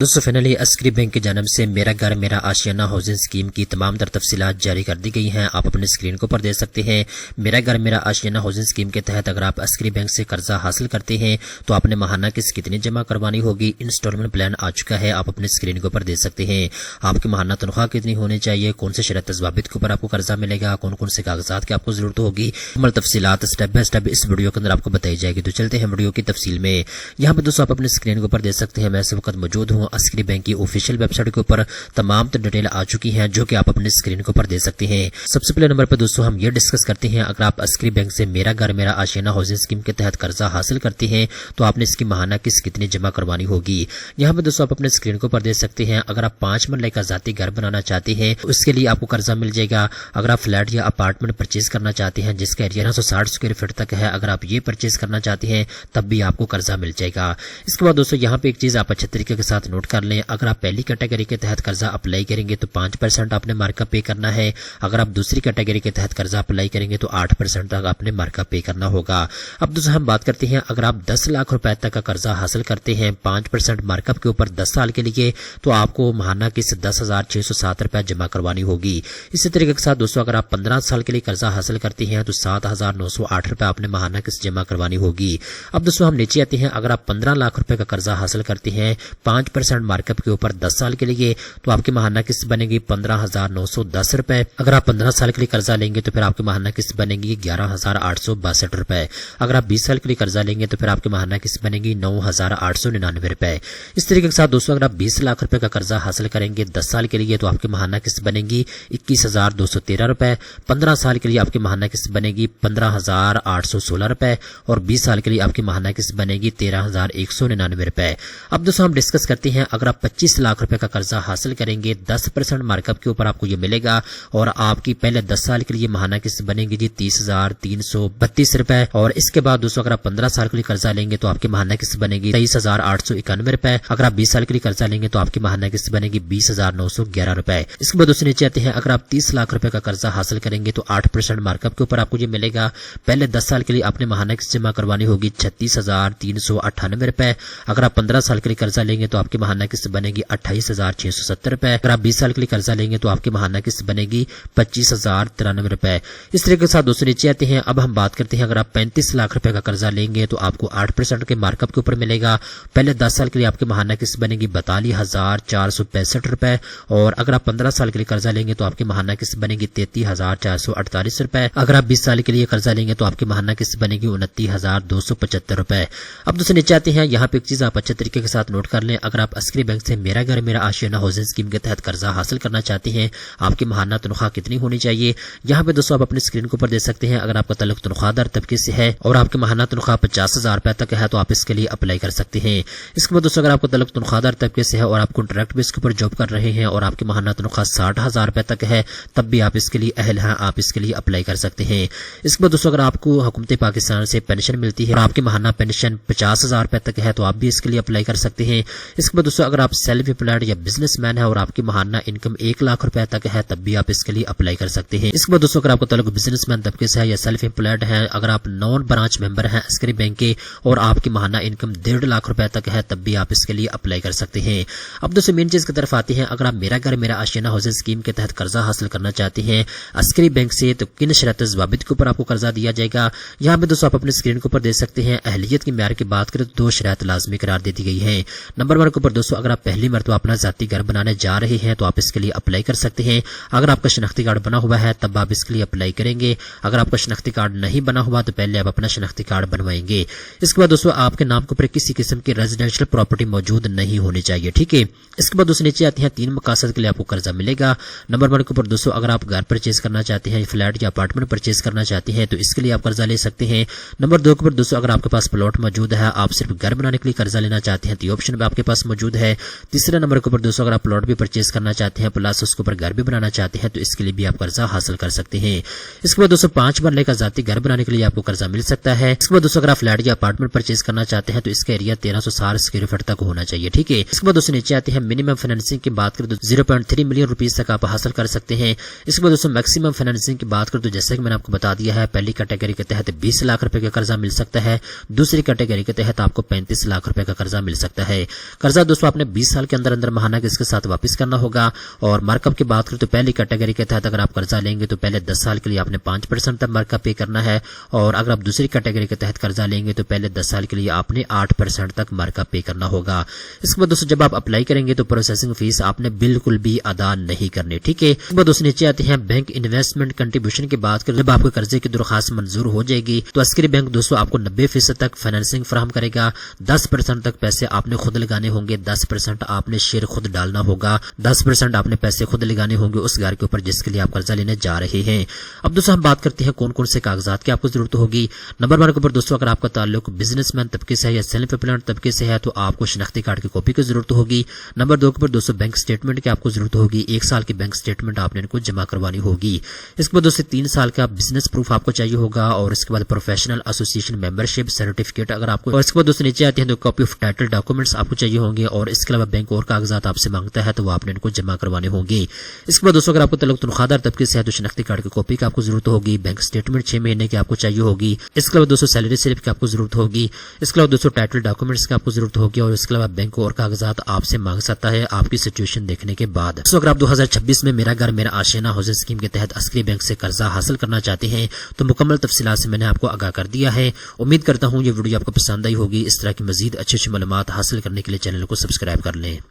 दोस्तों finally Askari bank की जानब से मेरा घर मेरा आशियाना हाउसिंग स्कीम की तमाम तर तफसीलात जारी कर दी गई हैं। आप अपने स्क्रीन के ऊपर देख सकते हैं। मेरा घर मेरा आशियाना हाउसिंग स्कीम के तहत अगर आप अस्करी बैंक से कर्जा हासिल करते हैं तो आपने माहाना किस्त कितनी जमा करवानी होगी, इंस्टॉलमेंट प्लान आ चुका है। आप अपने स्क्रीन के ऊपर देख सकते हैं। आपकी माहाना तनख्वाह कितनी होनी चाहिए, कौन से शरत ज़वाबित के ऊपर आपको कर्जा मिलेगा, कौन कौन से कागजात की आपको जरूरत होगी, तफसीलात स्टेप बाय स्टेप इस वीडियो के अंदर आपको बताई जाएगी। तो चलते हैं वीडियो की तफसील में। यहाँ पर दोस्तों आप अपने स्क्रीन के ऊपर देख सकते हैं। मैं इस वक्त मौजूद हूँ अस्करी बैंक की ऑफिशियल वेबसाइट के ऊपर। तमाम डिटेल आ चुकी हैं जो कि आप अपने स्क्रीन के ऊपर दे सकते हैं। सबसे पहले नंबर पर दोस्तों हम ये डिस्कस करते हैं, अगर आप अस्करी बैंक से मेरा घर मेरा आशियाना हाउसिंग स्कीम के तहत कर्जा हासिल करते हैं तो आपने इसकी माहाना किस्त कितनी जमा करवानी होगी। यहाँ पर दोस्तों आप अपने स्क्रीन के ऊपर दे सकते हैं। अगर आप 5 मरले का जाती घर बनाना चाहते हैं तो उसके लिए आपको कर्जा मिल जाएगा। अगर आप फ्लैट या अपार्टमेंट परचेज करना चाहते हैं जिसका एरिया 960 स्क्वायर फीट तक है, अगर आप ये परचेज करना चाहते हैं तब भी आपको कर्जा मिल जाएगा। इसके बाद दोस्तों यहाँ पे एक चीज आप अच्छे तरीके के साथ नोट कर लें, अगर आप पहली कैटेगरी के तहत कर्जा अप्लाई करेंगे तो 5% आपने मार्कअप पे करना है। अगर आप दूसरी कैटेगरी के तहत कर्जा अप्लाई करेंगे तो 8% तक आपने मार्कअप पे करना होगा। अब दोस्तों हम बात करते हैं, अगर आप 10 लाख रुपए तक का कर्जा हासिल करते हैं 5% मार्कअप के ऊपर 10 साल के लिए तो आपको माहाना किस्त 10,607 रुपए जमा करवानी होगी। इसी तरीके के साथ दोस्तों अगर आप 15 साल के लिए कर्जा हासिल करते हैं तो 7,908 रुपए आपने माहाना किस्त जमा करवानी होगी। अब दोस्तों हम नीचे आते हैं, अगर आप 15 लाख रुपए का कर्जा हासिल करते हैं 5% मार्कअप के ऊपर 10 साल के लिए तो आपकी माहाना किस्त बनेगी 15,910 रुपए। अगर आप 15 साल के लिए कर्जा लेंगे तो फिर आपकी माहाना किस्त बनेगी 11,862 रुपए। अगर आप 20 साल के लिए कर्जा लेंगे तो फिर आपकी माहाना किस्त बनेगी 9,899 रुपए। इस तरीके के साथ दोस्तों अगर आप 20 लाख रुपए का कर्जा हासिल करेंगे 10 साल के लिए तो आपकी माहाना किस्त बनेगी 21,213 रुपए। 15 साल के लिए आपकी माहाना किस्त बनेगी 15,816 रुपए और 20 साल के लिए आपकी माहाना किस्त बनेगी 13,199 रुपए। अब दोस्तों हम डिस्कस करते हैं, अगर आप 25 लाख रुपए का कर्जा हासिल करेंगे 10% मार्कअप के ऊपर आपको ये मिलेगा और आपकी पहले 10 साल के लिए माहाना किस्त बनेगी जी 30,332 रुपए और इसके बाद दोस्तों अगर आप 15 साल के लिए कर्जा लेंगे तो आपकी माहाना किस्त बनेगी 23,891 रुपए। अगर आप 20 साल के लिए कर्जा लेंगे तो आपकी माहाना किस्त बनेगी 20,911 रुपए। इसके बाद दोस्तों नीचे आते हैं, अगर आप 30 लाख रुपए का कर्जा हासिल करेंगे तो 8% मार्कअप के ऊपर आपको ये मिलेगा। पहले 10 साल के लिए आपने माहाना किस्त जमा करवानी होगी 36,398 रुपए। अगर आप 15 साल के लिए कर्जा लेंगे तो आपकी माहाना किस्त बनेगी 28,670 रुपए। अगर आप 20 साल के लिए कर्जा लेंगे तो आपकी माहाना किस्त बनेगी 25,093 रुपए। इस तरीके के साथ दोस्तों नीचे आते हैं, अब हम बात करते हैं, अगर आप 35 लाख रुपए का कर्जा लेंगे तो आपको 8% के मार्कअप के ऊपर मिलेगा। पहले 10 साल के लिए आपकी माहाना किस्त बनेगी 42,465 रुपए और अगर आप 15 साल के लिए कर्जा लेंगे तो आपकी माहाना किस्त बनेगी 33,448 रुपए। अगर आप 20 साल के लिए कर्जा लेंगे तो आपकी माहाना किस्त बनेगी 29,275 रुपए। अब दोस्तों नीचे आते हैं, यहाँ पे एक चीज आप अच्छे तरीके के साथ नोट कर लें, अगर आप अस्करी बैंक से मेरा घर मेरा आशियाना हाउसिंग स्कीम के तहत कर्जा हासिल करना चाहते हैं आपकी माहाना तनख्वाह कितनी होनी चाहिए। यहाँ पे दोस्तों आप अपनी स्क्रीन के ऊपर देख सकते हैं, अगर आपका ताल्लुक तनख्वाहदार तबके से है और आपकी माहाना तनख्वाह 50,000 रुपए तक है तो आप इसके लिए अप्लाई कर सकते हैं। इसके बाद दोस्तों अगर आपका ताल्लुक तनख्वाहदार तबके से है और आप कॉन्ट्रैक्ट बेस के ऊपर जॉब कर रहे हैं और आपकी माहाना तनख्वाह 60,000 रुपए तक है तब भी आप इसके लिए अहल हैं, आप इसके लिए अप्लाई कर सकते हैं। इसके बाद दोस्तों अगर आपको हुकूमत पाकिस्तान से पेंशन मिलती है और आपकी माहाना पेंशन 50,000 रुपए तक है तो आप भी इसके लिए अप्लाई कर सकते हैं। इसके बाद दोस्तों अगर आप सेल्फ एम्प्लॉयड या बिजनेसमैन है और आपकी माहाना इनकम 1 लाख रुपए तक है तब भी आप इसके लिए अप्लाई कर सकते हैं। इसके बाद दोस्तों अगर आपको ताल्लुक बिजनेसमैन तबके से है या सेल्फ एम्प्लॉयड है, अगर आप नॉन ब्रांच मेंबर हैं अस्करी बैंक के और आपकी माहाना इनकम 1.5 लाख रुपए तक है तब भी आप इसके लिए अप्लाई कर सकते हैं। अब दोस्तों मेन चीज की तरफ आते हैं, अगर आप मेरा घर मेरा आशियाना हाउसिंग स्कीम के तहत कर्जा हासिल करना चाहते हैं अस्करी बैंक से तो किन शर्त ज़वाबित के ऊपर आपको कर्जा दिया जाएगा। यहाँ पे दोस्तों आप अपने स्क्रीन के ऊपर देख सकते हैं। अहलियत की म्यार की बात करें तो 2 शर्त लाजमी करार दे दी गई है। नंबर 1 के ऊपर दोस्तों अगर आप पहली मरतबा अपना जाती घर बनाने जा रहे हैं तो आप इसके लिए अप्लाई कर सकते हैं। अगर आपका शनाख्ती कार्ड बना हुआ है तब आप इसके लिए अप्लाई करेंगे। अगर आपका शनाख्ती कार्ड नहीं बना हुआ तो पहले आप अपना शनाख्ती कार्ड बनवाएंगे। इसके बाद दोस्तों आपके नाम के ऊपर किसी किस्म की रेजिडेंशियल प्रॉपर्टी मौजूद नहीं होनी चाहिए, ठीक है। इसके बाद दोस्तों नीचे आते हैं, 3 मकासद के लिए आपको कर्जा मिलेगा। नंबर 1 के ऊपर दोस्तों अगर आप घर परचेज करना चाहते हैं, फ्लैट या अपार्टमेंट परचेज करना चाहते हैं तो इसके लिए आप कर्जा ले सकते हैं। नंबर 2 के ऊपर दोस्तों अगर आपके पास प्लॉट मौजूद है, आप सिर्फ घर बनाने के लिए कर्जा लेना चाहते हैं तो ऑप्शन भी आपके पास मौजूद है। तीसरे नंबर के ऊपर दोस्तों अगर आप प्लॉट भी परचेज करना चाहते हैं प्लस उसके ऊपर घर भी बनाना चाहते हैं तो इसके लिए भी आप कर्जा हासिल कर सकते हैं। इसके बाद दोस्तों 5 मरले का जाती घर बनाने के लिए आपको कर्जा मिल सकता है। इसके बाद दोस्तों अगर आप फ्लैट या अपार्टमेंट परचेज करना चाहते हैं तो इसका एरिया 1360 स्क्वायर फीट तक होना चाहिए, ठीक है। इसके बाद दोस्तों नीचे आते हैं, मिनिमम फाइनेंसिंग की बात करें तो 0.3 मिलियन रुपीज तक आप हासिल कर सकते हैं। इसके बाद दोस्तों मैक्सिमम फाइनेंसिंग की बात करें तो जैसे कि मैंने आपको बता दिया है, पहली कैटेगरी के तहत 20 लाख रुपए का कर्जा मिल सकता है, दूसरी कैटेगरी के तहत आपको 35 लाख रुपए का कर्जा मिल सकता है। कर्जा بعد دوستوں آپ نے 20 سال کے اندر اندر ماہانہ قسط کے ساتھ واپس کرنا ہوگا. اور مارک اپ کی بات کریں تو پہلی کیٹیگری کے تحت اگر آپ قرضہ لیں گے تو پہلے 10 سال کے لیے آپ نے 5% تک مارک اپ پے کرنا ہے. اور اگر آپ دوسری کیٹیگری کے تحت قرضہ لیں گے تو پہلے 10 سال کے لیے آپ نے 8% تک مارک اپ پے کرنا ہوگا. اس کے بعد دوستوں جب آپ اپلائی کریں گے تو پروسیسنگ فیس آپ نے بالکل بھی ادا نہیں کرنی. ٹھیک ہے. اس کے بعد دوستوں نیچے آتے ہیں بینک انویسٹمنٹ کنٹریبیوشن کی بات کریں. جب آپ کے قرضے کی درخواست منظور ہو جائے گی تو عسکری بینک دوستوں آپ کو 90% تک فائنانسنگ فراہم کرے گا. 10% تک پیسے آپ نے خود لگانے ہوں گے. 10% آپ نے شیئر خود ڈالنا ہوگا. 10% آپ نے پیسے خود لگانے ہوں گے اس گھر کے اوپر جس کے لیے آپ قرضہ لینے جا رہے ہیں. اب دوستوں ہم بات کرتے ہیں کون کون سے کاغذات کی آپ کو ضرورت ہوگی. نمبر 1 کے اوپر دوستوں اگر آپ کا تعلق بزنس مین طبقے سے ہے یا سیلف امپلائڈ طبقے سے ہے تو آپ کو شناختی کارڈ کی کاپی کی ضرورت ہوگی. نمبر 2 کے اوپر دوستوں بینک اسٹیٹمنٹ کی آپ کو ضرورت ہوگی. 1 سال کی بینک اسٹیٹمنٹ آپ نے ان کو جمع کروانی ہوگی. اس کے بعد دوستوں 3 سال کا بزنس پروف آپ کو چاہیے ہوگا. اور اس کے بعد پروفیشنل ایسوسیشن ممبرشپ سرٹیفکیٹ اگر آپ کو. اور اس کے بعد دوستوں نیچے آتے ہیں تو کاپی آف ٹائٹل ڈاکومنٹس آپ کو چاہیے ہوں گے. اور اس کے علاوہ بینک اور کاغذات آپ سے مانگتا ہے تو وہ آپ نے ان کو جمع کروانے ہوں گے. اس کے بعد دوستوں اگر آپ کو تعلق تنخواہ دار طبقے سے ہے تو شناختی کارڈ کی کاپی کی آپ کو ضرورت ہوگی. بینک اسٹیٹمنٹ 6 مہینے کی آپ کو چاہیے ہوگی. اس کے علاوہ دوستوں سیلری سلپ کی آپ کو ضرورت ہوگی. اس کے علاوہ دوستوں ٹائٹل ڈاکومنٹس کی آپ کو ضرورت ہوگی. اور اس کے علاوہ بینک اور کاغذات آپ سے مانگ سکتا ہے آپ کی سچویشن دیکھنے کے بعد. دوستوں اگر آپ 2026 میں میرا گھر میرا آشیانہ ہاؤسنگ اسکیم کے تحت عسکری بینک سے قرضہ حاصل کرنا چاہتے ہیں تو مکمل تفصیلات سے میں نے آپ کو آگاہ کر دیا ہے. امید کرتا ہوں یہ ویڈیو آپ کو پسند آئی ہوگی. اس طرح کی مزید اچھی معلومات حاصل کرنے کے لیے چینل کو سبسکرائب کر لیں.